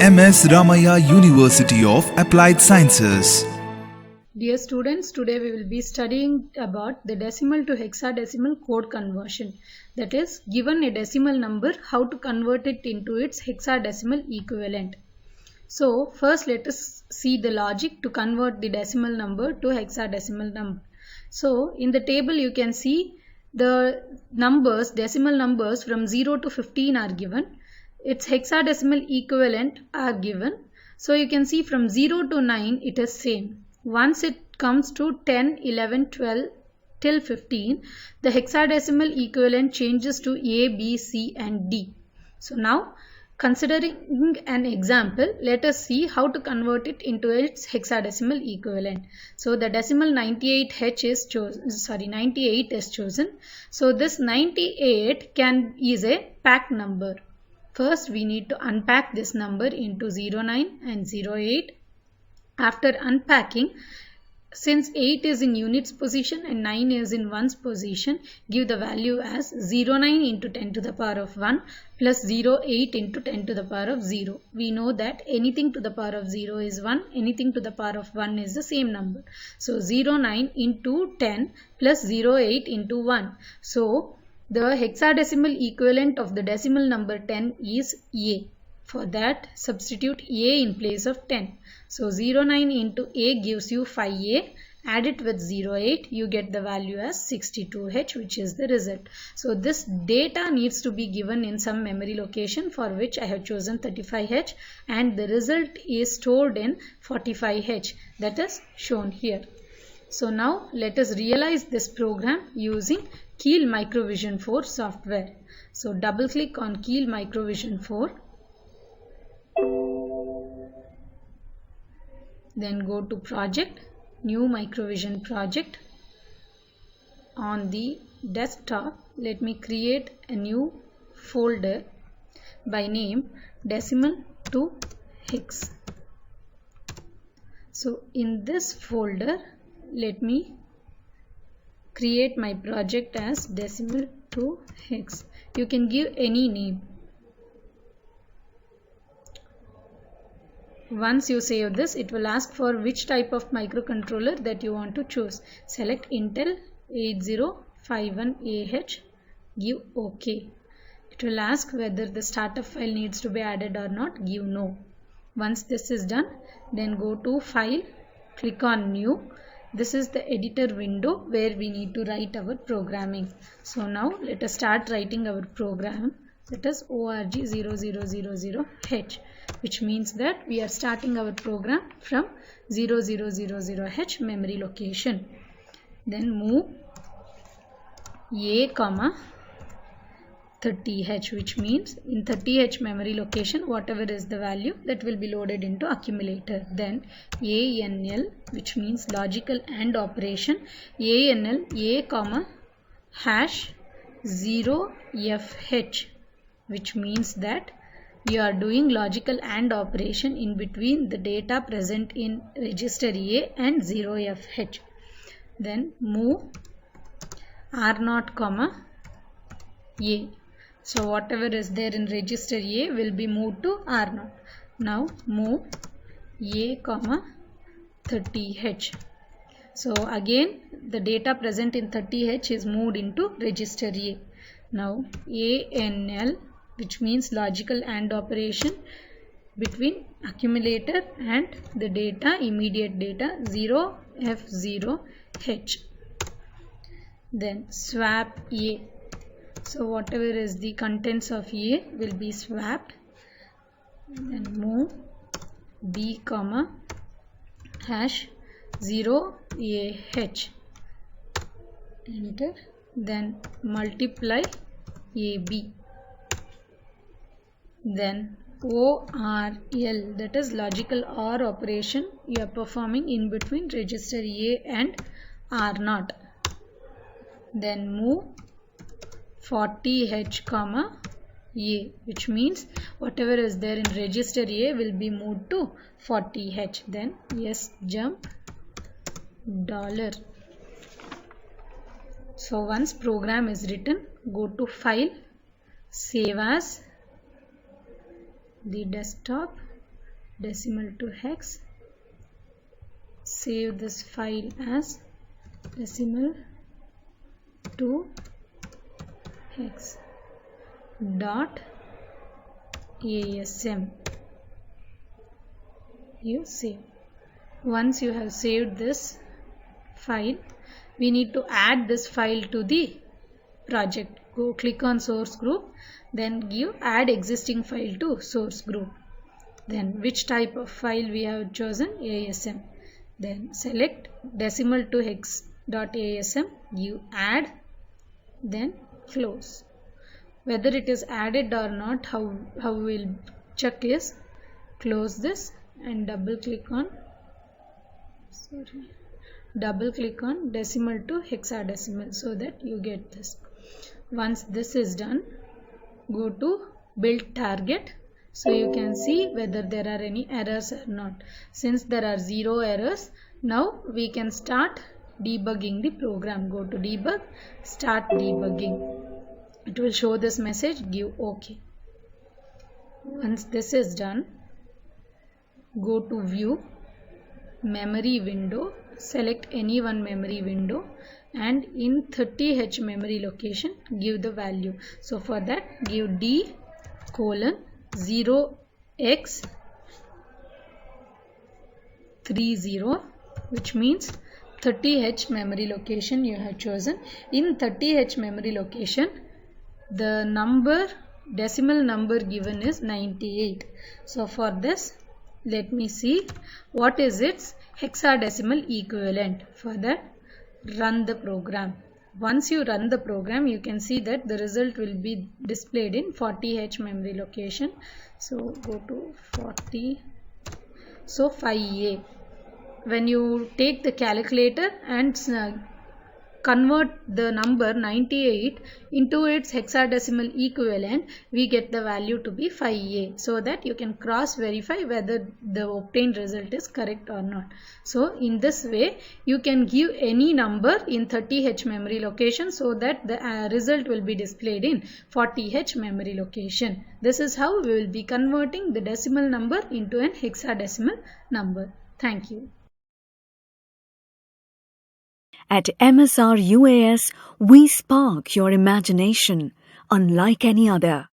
MS Ramaya University of Applied Sciences. Dear students, today we will be studying about the decimal to hexadecimal code conversion. That is, given a decimal number, how to convert it into its hexadecimal equivalent. So, first let us see the logic to convert the decimal number to hexadecimal number. So, in the table you can see the numbers, decimal numbers from 0 to 15 are given. Its hexadecimal equivalent are given. So, you can see from 0 to 9 it is same. Once it comes to 10, 11, 12 till 15, the hexadecimal equivalent changes to A, B, C and D. So now, considering an example, let us see how to convert it into its hexadecimal equivalent. So the decimal 98H is chosen, 98 is chosen. So this 98 is a packed number. First we need to unpack this number into 09 and 08. After unpacking, since 8 is in units position and 9 is in ones position, give the value as 09 into 10 to the power of 1 plus 08 into 10 to the power of 0. We know that anything to the power of 0 is 1, anything to the power of 1 is the same number. So 09 into 10 plus 08 into 1. So the hexadecimal equivalent of the decimal number 10 is A. For that, substitute A in place of 10. So 09 into A gives you 5A. Add it with 08, you get the value as 62H, which is the result. So this data needs to be given in some memory location, for which I have chosen 35H, and the result is stored in 45H, that is shown here. So now let us realize this program using Keel Microvision 4 software. So double click on Keel Microvision 4. Then go to project, new Microvision project. On the desktop, let me create a new folder by name decimal to hex. So in this folder, let me create my project as decimal to hex. You can give any name. Once you save this, it will ask for which type of microcontroller that you want to choose. Select Intel 8051AH, give OK. It will ask whether the startup file needs to be added or not, give no. Once this is done, then go to File, click on New. This is the editor window where we need to write our programming. So now let us start writing our program. That is org0000H, which means that we are starting our program from 0000H memory location. Then move A, 30H, which means in 30H memory location, whatever is the value that will be loaded into accumulator. Then ANL, which means logical AND operation. ANL A, hash 0FH, which means that you are doing logical AND operation in between the data present in register A and 0FH. Then move R0, A. So whatever is there in register A will be moved to R0. Now move A, 30H. So again the data present in 30H is moved into register A. Now ANL, which means logical AND operation between accumulator and the data, immediate data 0F0H. Then swap A. So whatever is the contents of A will be swapped. Then move B, hash 0AH. Enter. Then multiply AB. Then ORL, that is logical OR operation you are performing in between register A and R0. Then move 40H, A, which means whatever is there in register A will be moved to 40H. Then jump $. So once program is written, go to File, Save As, the desktop, decimal to hex. Save this file as decimal to hex dot asm. You save. Once you have saved this file, we need to add this file to the project. Go click on source group, then give add existing file to source group. Then which type of file we have chosen? ASM. Then select decimal to hex dot asm, give add, then close. Whether it is added or not, how we'll check is close this and double click on decimal to hexadecimal so that you get this. Once this is done, go to build target so you can see whether there are any errors or not. Since there are 0 errors, now we can start debugging the program. Go to debug, start debugging. It will show this message, give OK. Once this is done, go to view, memory window, select any one memory window and in 30H memory location give the value. So for that give D colon 0x30, which means 30H memory location you have chosen. In 30H memory location, the decimal number given is 98. So for this, let me see what is its hexadecimal equivalent. For that, run the program. Once you run the program, you can see that the result will be displayed in 40H memory location. So go to 40. So 5A. When you take the calculator and convert the number 98 into its hexadecimal equivalent, we get the value to be 5A, so that you can cross verify whether the obtained result is correct or not. So in this way you can give any number in 30H memory location so that the result will be displayed in 40H memory location. This is how we will be converting the decimal number into an hexadecimal number. Thank you. At MSR UAS, we spark your imagination unlike any other.